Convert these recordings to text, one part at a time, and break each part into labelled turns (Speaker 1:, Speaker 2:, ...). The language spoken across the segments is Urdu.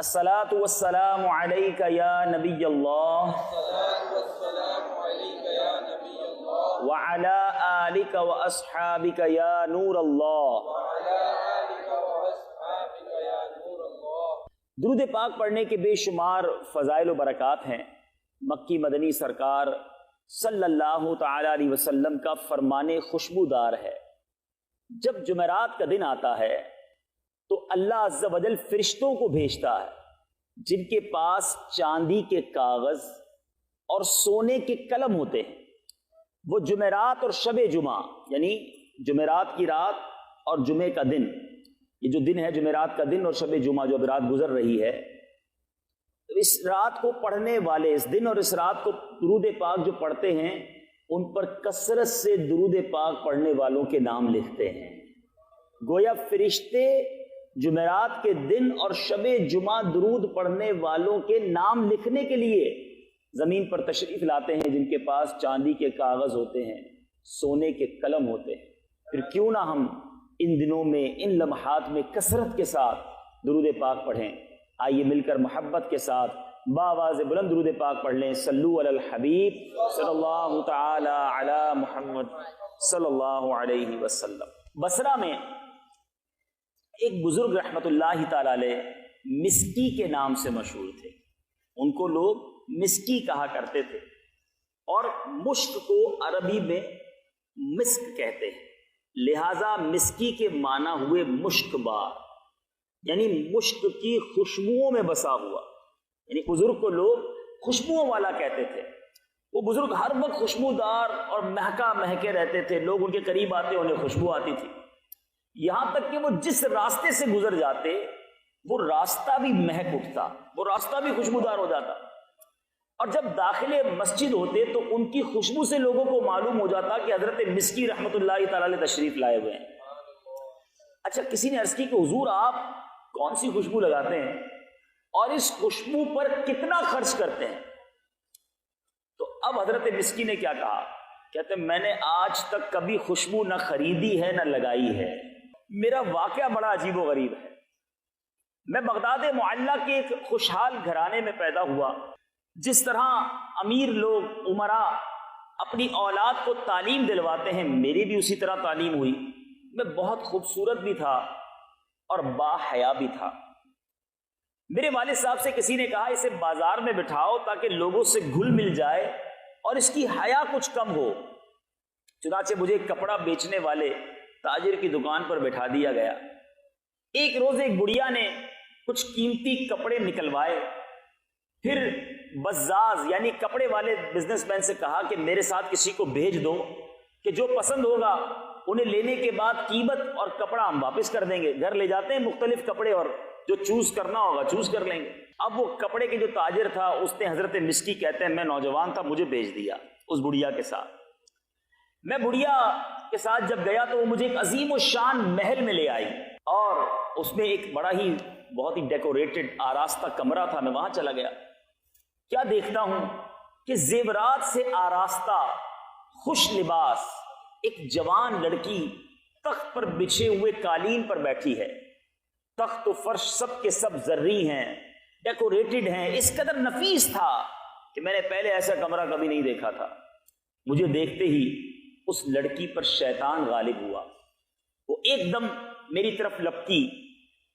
Speaker 1: الصلاۃ والسلام علیک یا نبی اللہ وعلی آلک واصحابک یا نور اللہ۔ درود پاک پڑھنے کے بے شمار فضائل و برکات ہیں۔ مکی مدنی سرکار صلی اللہ تعالی علیہ وسلم کا فرمان خوشبودار ہے۔ جب جمعرات کا دن آتا ہے تو اللہ عز و جل فرشتوں کو بھیجتا ہے جن کے پاس چاندی کے کاغذ اور سونے کے قلم ہوتے ہیں۔ وہ جمعرات اور شب جمعہ یعنی جمعرات کی رات اور جمعے کا دن، یہ جو دن ہے جمعرات کا دن اور شب جمعہ جو اب رات گزر رہی ہے، اس رات کو پڑھنے والے، اس دن اور اس رات کو درود پاک جو پڑھتے ہیں ان پر کثرت سے درود پاک پڑھنے والوں کے نام لکھتے ہیں۔ گویا فرشتے جمعرات کے دن اور شب جمعہ درود پڑھنے والوں کے نام لکھنے کے لیے زمین پر تشریف لاتے ہیں جن کے پاس چاندی کے کاغذ ہوتے ہیں، سونے کے قلم ہوتے ہیں۔ پھر کیوں نہ ہم ان دنوں میں ان لمحات میں کثرت کے ساتھ درود پاک پڑھیں۔ آئیے مل کر محبت کے ساتھ بآواز بلند درود پاک پڑھ لیں۔ صلو علی الحبیب صلی اللہ تعالی علی محمد صلی اللہ علیہ وسلم۔ بصرہ میں ایک بزرگ رحمت اللہ تعالی علیہ مسکی کے نام سے مشہور تھے۔ ان کو لوگ مسکی کہا کرتے تھے، اور مشک کو عربی میں مسک کہتے ہیں، لہذا مسکی کے معنی ہوئے مشک بار، یعنی مشک کی خوشبوؤں میں بسا ہوا۔ یعنی بزرگ کو لوگ خوشبوؤں والا کہتے تھے۔ وہ بزرگ ہر وقت خوشبودار اور مہکا مہکے رہتے تھے، لوگ ان کے قریب آتے انہیں خوشبو آتی تھی، یہاں تک کہ وہ جس راستے سے گزر جاتے وہ راستہ بھی مہک اٹھتا، وہ راستہ بھی خوشبودار ہو جاتا، اور جب داخل مسجد ہوتے تو ان کی خوشبو سے لوگوں کو معلوم ہو جاتا کہ حضرت مسکی رحمت اللہ تعالی علیہ تشریف لائے ہوئے ہیں۔ اچھا، کسی نے عرض کی کہ حضور آپ کون سی خوشبو لگاتے ہیں اور اس خوشبو پر کتنا خرچ کرتے ہیں؟ تو اب حضرت مسکی نے کیا کہا؟ کہتے ہیں میں نے آج تک کبھی خوشبو نہ خریدی ہے نہ لگائی ہے۔ میرا واقعہ بڑا عجیب و غریب ہے۔ میں بغداد معلیٰ کے ایک خوشحال گھرانے میں پیدا ہوا۔ جس طرح امیر لوگ، امراء اپنی اولاد کو تعلیم دلواتے ہیں، میری بھی اسی طرح تعلیم ہوئی۔ میں بہت خوبصورت بھی تھا اور با حیا بھی تھا۔ میرے والد صاحب سے کسی نے کہا اسے بازار میں بٹھاؤ تاکہ لوگوں سے گھل مل جائے اور اس کی حیا کچھ کم ہو۔ چنانچہ مجھے کپڑا بیچنے والے تاجر کی دکان پر بٹھا دیا گیا۔ ایک روز ایک بڑھیا نے کچھ قیمتی کپڑے نکلوائے، پھر بزاز یعنی کپڑے والے بزنس مین سے کہا کہ میرے ساتھ کسی کو بھیج دو کہ جو پسند ہوگا انہیں لینے کے بعد قیمت اور کپڑا ہم واپس کر دیں گے۔ گھر لے جاتے ہیں مختلف کپڑے اور جو چوز کرنا ہوگا چوز کر لیں گے۔ اب وہ کپڑے کے جو تاجر تھا اس نے، حضرت مسکی کہتے ہیں میں نوجوان تھا، مجھے بھیج دیا اس بڑھیا کے ساتھ۔ میں بڑھیا کے ساتھ جب گیا تو وہ مجھے ایک عظیم الشان محل میں لے آئی، اور اس میں ایک بہت ہی ڈیکوریٹڈ آراستہ کمرہ تھا۔ میں وہاں چلا گیا، کیا دیکھتا ہوں کہ زیورات سے آراستہ خوش لباس ایک جوان لڑکی تخت پر بچھے ہوئے قالین پر بیٹھی ہے۔ تخت و فرش سب کے سب زرعی ہیں، ڈیکوریٹڈ ہیں، اس قدر نفیس تھا کہ میں نے پہلے ایسا کمرہ کبھی نہیں دیکھا تھا۔ مجھے دیکھتے ہی اس لڑکی پر شیطان غالب ہوا، وہ ایک دم میری طرف لپکی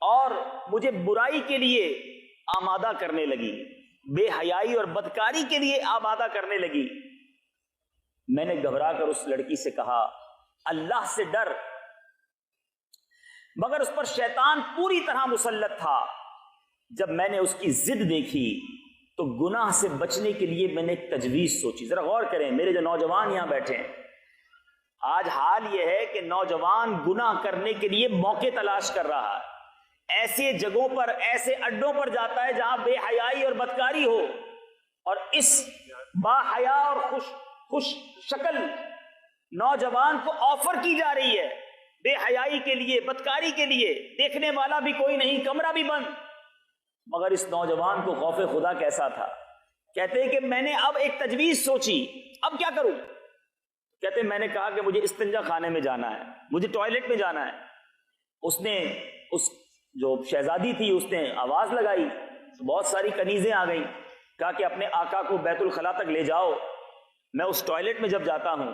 Speaker 1: اور مجھے برائی کے لیے آمادہ کرنے لگی، بے حیائی اور بدکاری کے لیے آمادہ کرنے لگی۔ میں نے گھبرا کر اس لڑکی سے کہا اللہ سے ڈر، مگر اس پر شیطان پوری طرح مسلط تھا۔ جب میں نے اس کی ضد دیکھی تو گناہ سے بچنے کے لیے میں نے ایک تجویز سوچی۔ ذرا غور کریں، میرے جو نوجوان یہاں بیٹھے ہیں، آج حال یہ ہے کہ نوجوان گناہ کرنے کے لیے موقع تلاش کر رہا ہے، ایسے جگہوں پر، ایسے اڈوں پر جاتا ہے جہاں بے حیائی اور بدکاری ہو، اور اس با حیا اور خوش شکل نوجوان کو آفر کی جا رہی ہے بے حیائی کے لیے، بدکاری کے لیے، دیکھنے والا بھی کوئی نہیں، کمرہ بھی بند۔ مگر اس نوجوان کو خوف خدا کیسا تھا؟ کہتے ہیں کہ میں نے اب ایک تجویز سوچی، اب کیا کروں؟ کہتے ہیں میں نے کہا کہ مجھے استنجا خانے میں جانا ہے، مجھے ٹوائلٹ میں جانا ہے۔ اس نے، اس جو شہزادی تھی، اس نے آواز لگائی تو بہت ساری کنیزیں آ گئیں، کہا کہ اپنے آقا کو بیت الخلا تک لے جاؤ، میں اس ٹوائلٹ میں جب جاتا ہوں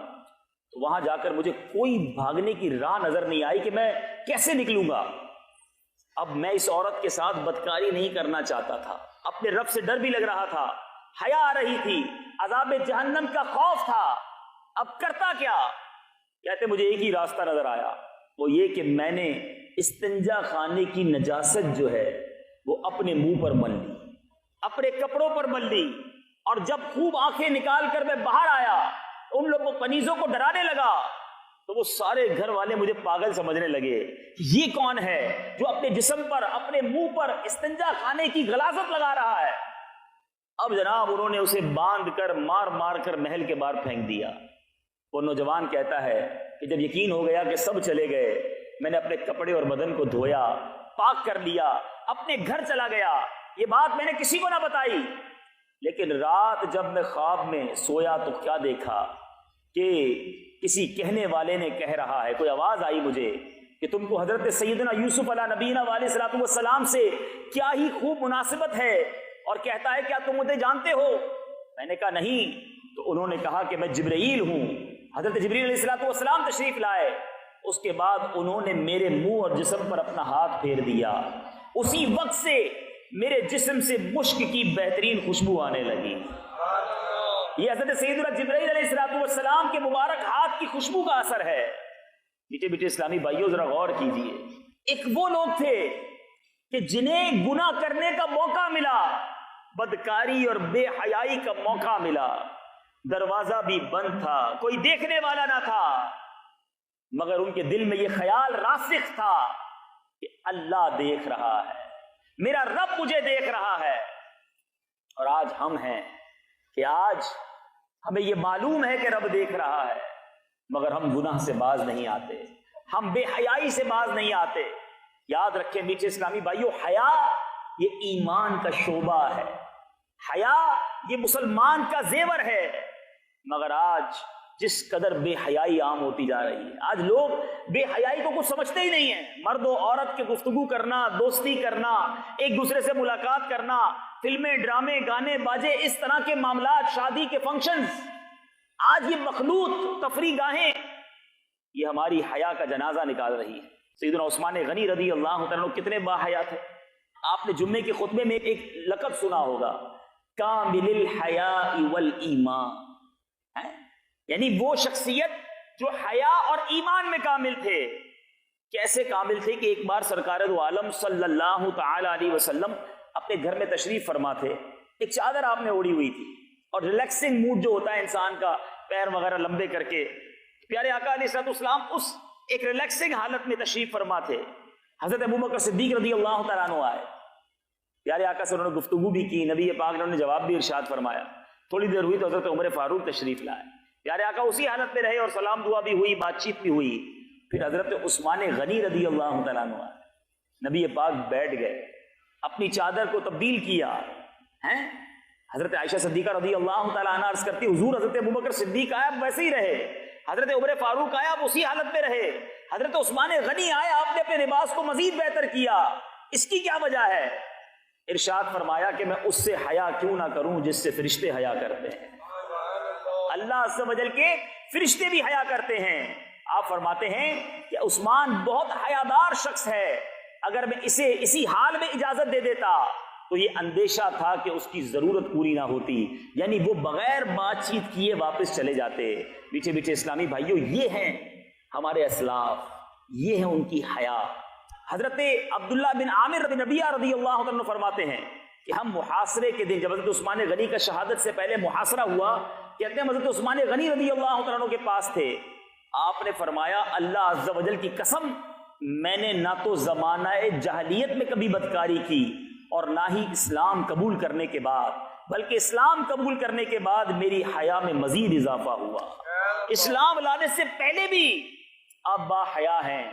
Speaker 1: تو وہاں جا کر مجھے کوئی بھاگنے کی راہ نظر نہیں آئی کہ میں کیسے نکلوں گا۔ اب میں اس عورت کے ساتھ بدکاری نہیں کرنا چاہتا تھا، اپنے رب سے ڈر بھی لگ رہا تھا، حیا آ رہی تھی، عذاب جہنم کا خوف تھا، اب کرتا کیا؟ کہتے مجھے ایک ہی راستہ نظر آیا، وہ یہ کہ میں نے استنجا خانے کی نجاست جو ہے وہ اپنے منہ پر مل لی، اپنے کپڑوں پر مل لی، اور جب خوب آنکھیں نکال کر میں باہر آیا ان لوگوں کنیزوں کو ڈرانے لگا تو وہ سارے گھر والے مجھے پاگل سمجھنے لگے، یہ کون ہے جو اپنے جسم پر اپنے منہ پر استنجا خانے کی غلاظت لگا رہا ہے؟ اب جناب انہوں نے اسے باندھ کر مار مار کر محل کے باہر پھینک دیا۔ وہ نوجوان کہتا ہے کہ جب یقین ہو گیا کہ سب چلے گئے، میں نے اپنے کپڑے اور بدن کو دھویا، پاک کر لیا، اپنے گھر چلا گیا۔ یہ بات میں نے کسی کو نہ بتائی، لیکن رات جب میں خواب میں سویا تو کیا دیکھا کہ کسی کہنے والے نے کہہ رہا ہے، کوئی آواز آئی مجھے کہ تم کو حضرت سیدنا یوسف علیہ نبینا علیہ الصلوۃ والسلام سے کیا ہی خوب مناسبت ہے، اور کہتا ہے کیا تم مجھے جانتے ہو؟ میں نے کہا نہیں۔ تو انہوں نے کہا کہ میں جبرائیل ہوں۔ حضرت جبرائیل علیہ الصلوۃ والسلام تشریف لائے، اس کے بعد انہوں نے میرے منہ اور جسم پر اپنا ہاتھ پھیر دیا، اسی وقت سے میرے جسم سے مشک کی بہترین خوشبو آنے لگی۔ یہ حضرت سیدنا جبرائیل علیہ الصلوۃ والسلام کے مبارک ہاتھ کی خوشبو کا اثر ہے۔ بیٹے بیٹے اسلامی بھائیوں ذرا غور کیجئے، ایک وہ لوگ تھے کہ جنہیں گناہ کرنے کا موقع ملا، بدکاری اور بے حیائی کا موقع ملا، دروازہ بھی بند تھا، کوئی دیکھنے والا نہ تھا، مگر ان کے دل میں یہ خیال راسخ تھا کہ اللہ دیکھ رہا ہے، میرا رب مجھے دیکھ رہا ہے۔ اور آج ہم ہیں کہ آج ہمیں یہ معلوم ہے کہ رب دیکھ رہا ہے، مگر ہم گناہ سے باز نہیں آتے، ہم بے حیائی سے باز نہیں آتے۔ یاد رکھیں میٹھے اسلامی بھائیوں، حیا یہ ایمان کا شعبہ ہے، حیا یہ مسلمان کا زیور ہے، مگر آج جس قدر بے حیائی عام ہوتی جا رہی ہے، آج لوگ بے حیائی کو کچھ سمجھتے ہی نہیں ہیں۔ مرد و عورت کے گفتگو کرنا، دوستی کرنا، ایک دوسرے سے ملاقات کرنا، فلمیں، ڈرامے، گانے، باجے، اس طرح کے معاملات، شادی کے فنکشنز، آج یہ مخلوط تفریح گاہیں یہ ہماری حیا کا جنازہ نکال رہی ہے۔ سیدنا عثمان غنی رضی اللہ تعالیٰ عنہ کتنے با حیا تھے۔ آپ نے جمعے کے خطبے میں ایک لقب سنا ہوگا، کامل الحیاء والایمان، یعنی وہ شخصیت جو حیا اور ایمان میں کامل تھے۔ کیسے کامل تھے کہ ایک بار سرکار دو عالم صلی اللہ تعالی علیہ وسلم اپنے گھر میں تشریف فرما تھے، ایک چادر آپ نے اوڑھی ہوئی تھی، اور ریلیکسنگ موڈ جو ہوتا ہے انسان کا، پیر وغیرہ لمبے کر کے، پیارے آقا علیہ الصلوۃ والسلام اس ایک ریلیکسنگ حالت میں تشریف فرما تھے۔ حضرت ابوبکر صدیق رضی اللہ تعالیٰ عنہ آئے، پیارے آقا سے انہوں نے گفتگو بھی کی، نبی پاک نے انہوں نے جواب بھی ارشاد فرمایا۔ تھوڑی دیر ہوئی تو حضرت عمر فاروق تشریف لائے، پیارے آقا اسی حالت میں رہے اور سلام دعا بھی ہوئی، بات چیت بھی ہوئی۔ پھر حضرت عثمان غنی رضی اللہ تعالیٰ عنہ آئے، نبی پاک بیٹھ گئے، اپنی چادر کو تبدیل کیا ہیں۔ حضرت عائشہ صدیقہ رضی اللہ تعالیٰ عنہ عرض کرتی، حضور حضرت ابوبکر صدیق آیا آپ ویسے ہی رہے، حضرت عمر فاروق آیا آپ اسی حالت میں رہے، حضرت عثمان غنی آیا آپ نے اپنے لباس کو مزید بہتر کیا، اس کی کیا وجہ ہے؟ ارشاد فرمایا کہ میں اس سے حیا کیوں نہ کروں جس سے فرشتے حیا کرتے ہیں۔ اللہ عز و جل کے فرشتے بھی حیا کرتے ہیں۔ آپ فرماتے ہیں کہ عثمان بہت حیادار شخص ہے، اگر میں اسے اسی حال میں اجازت دے دیتا تو یہ اندیشہ تھا کہ اس کی ضرورت پوری نہ ہوتی، یعنی وہ بغیر بات چیت کیے واپس چلے جاتے۔ بیچے بیچے اسلامی بھائیوں، یہ ہیں ہمارے اسلاف، یہ ہیں ان کی حیا۔ حضرت عبداللہ بن عامر ربیعہ رضی اللہ عنہ فرماتے ہیں کہ ہم محاصرے کے دن، جب حضرت عثمان غنی کا شہادت سے پہلے محاصرہ ہوا، کہتے ہیں حضرت عثمان غنی رضی اللہ عنہ کے پاس تھے، آپ نے فرمایا اللہ عز و جل کی قسم، میں نے نہ تو زمانہ جاہلیت میں کبھی بدکاری کی اور نہ ہی اسلام قبول کرنے کے بعد، بلکہ اسلام قبول کرنے کے بعد میری حیا میں مزید اضافہ ہوا۔ اسلام لانے سے پہلے بھی آپ با حیا ہیں،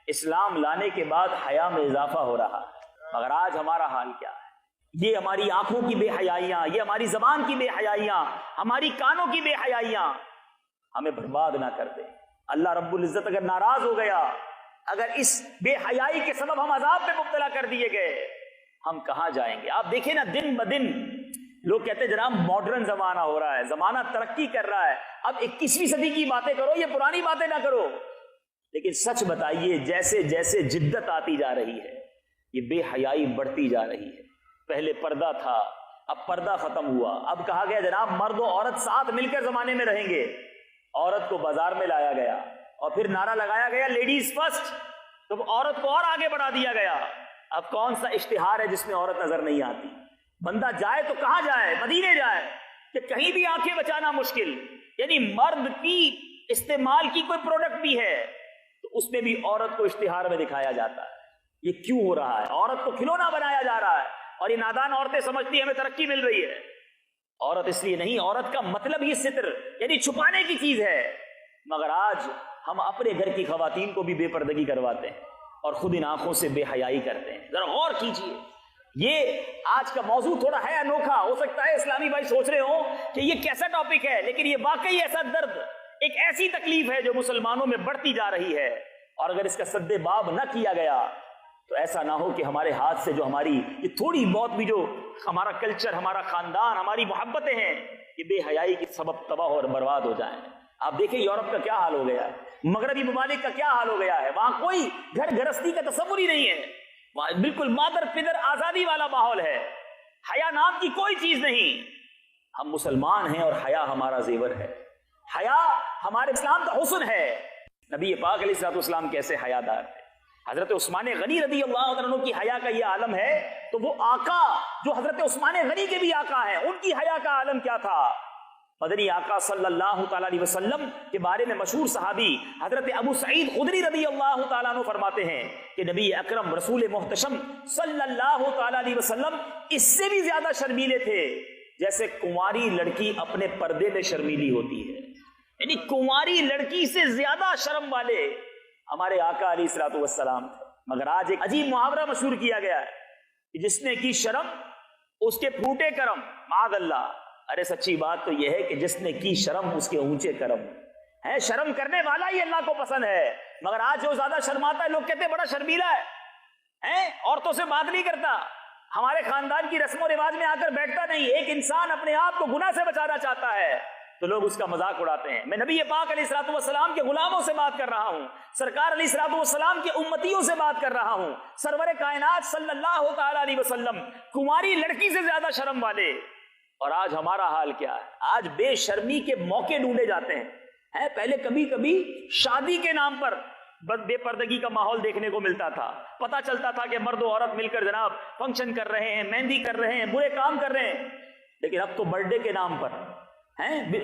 Speaker 1: اسلام لانے کے بعد حیا میں اضافہ ہو رہا ہے۔ مگر آج ہمارا حال کیا ہے؟ یہ ہماری آنکھوں کی بے حیائیاں، یہ ہماری زبان کی بے حیائیاں، ہماری کانوں کی بے حیائیاں ہمیں برباد نہ کر دے۔ اللہ رب العزت اگر ناراض ہو گیا، اگر اس بے حیائی کے سبب ہم عذاب میں مبتلا کر دیے گئے، ہم کہاں جائیں گے؟ آپ دیکھیں نا، دن بدن لوگ کہتے ہیں جناب ماڈرن زمانہ ہو رہا ہے، زمانہ ترقی کر رہا ہے، اب 21ویں صدی کی باتیں کرو، یہ پرانی باتیں نہ کرو۔ لیکن سچ بتائیے، جیسے جیسے جدت آتی جا رہی ہے، یہ بے حیائی بڑھتی جا رہی ہے۔ پہلے پردہ تھا، اب پردہ ختم ہوا، اب کہا گیا جناب مرد و عورت ساتھ مل کر زمانے میں رہیں گے۔ عورت کو بازار میں لایا گیا اور پھر نعرہ لگایا گیا لیڈیز فرسٹ، تو عورت کو اور آگے بڑھا دیا گیا۔ اب کون سا اشتہار ہے جس میں عورت نظر نہیں آتی؟ بندہ جائے تو کہاں جائے؟ مدینے جائے کہ کہیں بھی آنکھیں بچانا مشکل۔ یعنی مرد کی استعمال کی کوئی پروڈکٹ بھی ہے تو اس میں بھی عورت کو اشتہار میں دکھایا جاتا ہے۔ یہ کیوں ہو رہا ہے؟ عورت کو کھلونا بنایا جا رہا ہے، اور یہ نادان عورتیں سمجھتی ہیں ہمیں ترقی مل رہی ہے۔ عورت اس لیے نہیں، عورت کا مطلب ہی ستر یعنی چھپانے کی چیز ہے۔ مگر آج ہم اپنے گھر کی خواتین کو بھی بے پردگی کرواتے ہیں اور خود ان آنکھوں سے بے حیائی کرتے ہیں۔ ذرا غور کیجئے، یہ آج کا موضوع تھوڑا ہے انوکھا، ہو سکتا ہے اسلامی بھائی سوچ رہے ہوں کہ یہ کیسا ٹاپک ہے، لیکن یہ واقعی ایسا درد، ایک ایسی تکلیف ہے جو مسلمانوں میں بڑھتی جا رہی ہے، اور اگر اس کا سد باب نہ کیا گیا تو ایسا نہ ہو کہ ہمارے ہاتھ سے جو ہماری یہ تھوڑی بہت بھی جو ہمارا کلچر، ہمارا خاندان، ہماری محبتیں ہیں، یہ بے حیائی کے سبب تباہ اور برباد ہو جائیں۔ آپ دیکھیں یورپ کا کیا حال ہو گیا ہے، مغربی ممالک کا کیا حال ہو گیا ہے، وہاں کوئی گھر گرہستی کا تصور ہی نہیں ہے، وہاں بالکل مادر پدر آزادی والا ماحول ہے، حیا نام کی کوئی چیز نہیں۔ ہم مسلمان ہیں اور حیا ہمارا زیور ہے، حیا ہمارے اسلام کا حسن ہے۔ نبی پاک علیہ الصلوۃ والسلام کیسے حیا دار تھے۔ حضرت عثمان غنی رضی اللہ عنہ کی حیا کا یہ عالم ہے، تو وہ آقا جو حضرت عثمان غنی کے بھی آقا ہیں، ان کی حیا کا عالم کیا تھا؟ مدنی آقا صلی اللہ تعالیٰ علیہ وسلم کے بارے میں مشہور صحابی حضرت ابو سعید خدری رضی اللہ تعالیٰ عنہ فرماتے ہیں کہ نبی اکرم رسول محتشم صلی اللہ تعالیٰ علیہ وسلم اس سے بھی زیادہ شرمیلے تھے جیسے کنواری لڑکی اپنے پردے میں شرمیلی ہوتی ہے۔ یعنی کنواری لڑکی سے زیادہ شرم والے ہمارے آقا علیہ الصلوۃ والسلام تھے۔ مگر آج ایک عجیب محاورہ مشہور کیا گیا ہے کہ جس نے کی شرم اس کے پھوٹے کرم، معاذ اللہ۔ ارے سچی بات تو یہ ہے کہ جس نے کی شرم اس کے اونچے کرم ہے۔ شرم کرنے والا ہی اللہ کو پسند ہے، مگر آج جو زیادہ شرماتا ہے لوگ کہتے ہیں بڑا شرمیلا ہے، عورتوں سے بات نہیں کرتا، ہمارے خاندان کی رسم و رواج میں آ کر بیٹھتا نہیں۔ ایک انسان اپنے آپ کو گناہ سے بچانا چاہتا ہے تو لوگ اس کا مذاق اڑاتے ہیں۔ میں نبی پاک علیہ الصلوۃ والسلام کے غلاموں سے بات کر رہا ہوں، سرکار علیہ الصلوۃ والسلام کے امتیوں سے بات کر رہا ہوں۔ سرور کائنات صلی اللہ تعالی علیہ وسلم کنواری لڑکی سے زیادہ شرم والے، اور آج ہمارا حال کیا ہے؟ آج بے شرمی کے موقع ڈھونڈے جاتے ہیں۔ پہلے کبھی کبھی شادی کے نام پر بے پردگی کا ماحول دیکھنے کو ملتا تھا، پتا چلتا تھا کہ مرد و عورت مل کر جناب فنکشن کر رہے ہیں، مہندی کر رہے ہیں، برے کام کر رہے ہیں۔ لیکن اب تو برتھ ڈے کے نام پر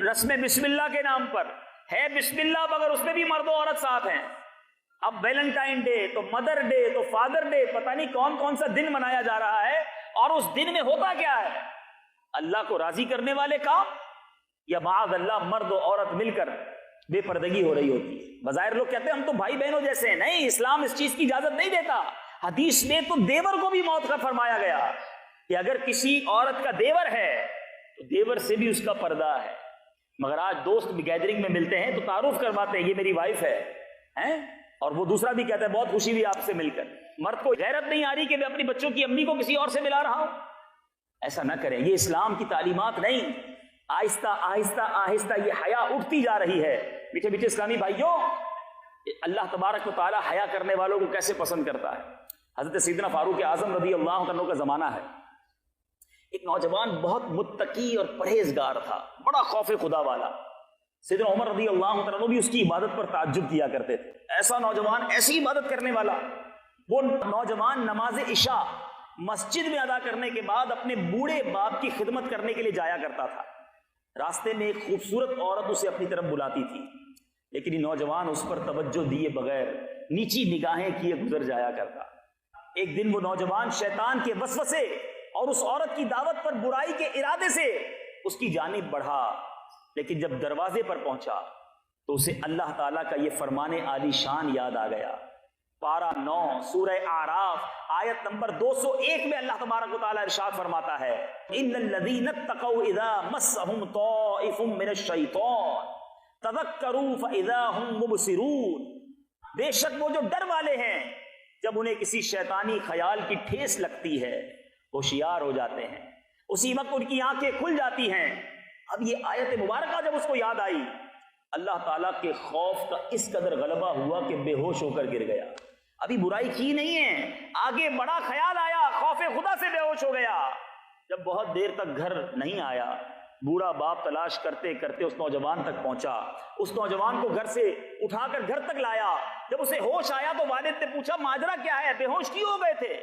Speaker 1: رسم بسم اللہ کے نام پر ہے بسم اللہ، مگر اس میں بھی مرد و عورت ساتھ ہیں۔ اب ویلنٹائن ڈے تو مدر ڈے تو فادر ڈے، پتہ نہیں کون کون سا دن منایا جا رہا ہے، اور اس دن میں ہوتا کیا ہے؟ اللہ کو راضی کرنے والے کام، یا معاذ اللہ مرد و عورت مل کر بے پردگی ہو رہی ہوتی ہے۔ بظاہر لوگ کہتے ہیں ہم تو بھائی بہنوں جیسے ہیں، نہیں، اسلام اس چیز کی اجازت نہیں دیتا۔ حدیث میں تو دیور کو بھی موت کا فرمایا گیا کہ اگر کسی عورت کا دیور ہے تو دیور سے بھی اس کا پردہ ہے۔ مگر آج دوست بھی گیدرنگ میں ملتے ہیں تو تعارف کرواتے ہیں یہ میری وائف ہے، اور وہ دوسرا بھی کہتا ہے بہت خوشی ہوئی آپ سے مل کر۔ مرد کو غیرت نہیں آ رہی کہ میں اپنی بچوں کی امی کو کسی اور سے ملا رہا ہوں؟ ایسا نہ کریں، یہ اسلام کی تعلیمات نہیں۔ آہستہ آہستہ آہستہ یہ حیا اٹھتی جا رہی ہے۔ میٹھے میٹھے اسلامی بھائیوں، اللہ تبارک و تعالی حیا کرنے والوں کو کیسے پسند کرتا ہے۔ حضرت سیدنا فاروق اعظم رضی اللہ عنہ کا زمانہ ہے، ایک نوجوان بہت متقی اور پرہیزگار تھا، بڑا خوف خدا والا۔ سیدنا عمر رضی اللہ عنہ بھی اس کی عبادت پر تعجب کیا کرتے تھے، ایسا نوجوان، ایسی عبادت کرنے والا۔ وہ نوجوان نماز عشاء مسجد میں ادا کرنے کے بعد اپنے بوڑھے باپ کی خدمت کرنے کے لیے جایا کرتا تھا۔ راستے میں ایک خوبصورت عورت اسے اپنی طرف بلاتی تھی، لیکن یہ نوجوان اس پر توجہ دیے بغیر نیچی نگاہیں کیے گزر جایا کرتا۔ ایک دن وہ نوجوان شیطان کے وسوسے اور اس عورت کی دعوت پر برائی کے ارادے سے اس کی جانب بڑھا، لیکن جب دروازے پر پہنچا تو اسے اللہ تعالیٰ کا یہ فرمان عالی شان یاد آ گیا۔ پارہ 9 سورہ اعراف آیت نمبر 201 میں اللہ تبارک و تعالیٰ ارشاد فرماتا ہے ان الذین اتقوا اذا مسهم طائف من الشیطان تذکروا فاذا هم مبصرون، بے شک وہ جو ڈر والے ہیں جب انہیں کسی شیطانی خیال کی ٹھیس لگتی ہے ہوشیار ہو جاتے ہیں، اسی وقت ان کی آنکھیں کھل جاتی ہیں۔ اب یہ آیت مبارکہ جب اس کو یاد آئی، اللہ تعالیٰ کے خوف کا اس قدر غلبہ ہوا کہ بے ہوش ہو کر گر گیا۔ ابھی برائی کی نہیں ہے، آگے بڑا خیال آیا، خوف خدا سے بے ہوش ہو گیا۔ جب بہت دیر تک گھر نہیں آیا، بوڑھا باپ تلاش کرتے کرتے اس نوجوان تک پہنچا، اس نوجوان کو گھر سے اٹھا کر گھر تک لایا۔ جب اسے ہوش آیا تو والد نے پوچھا ماجرا کیا ہے، بے ہوش کیوں ہو گئے تھے؟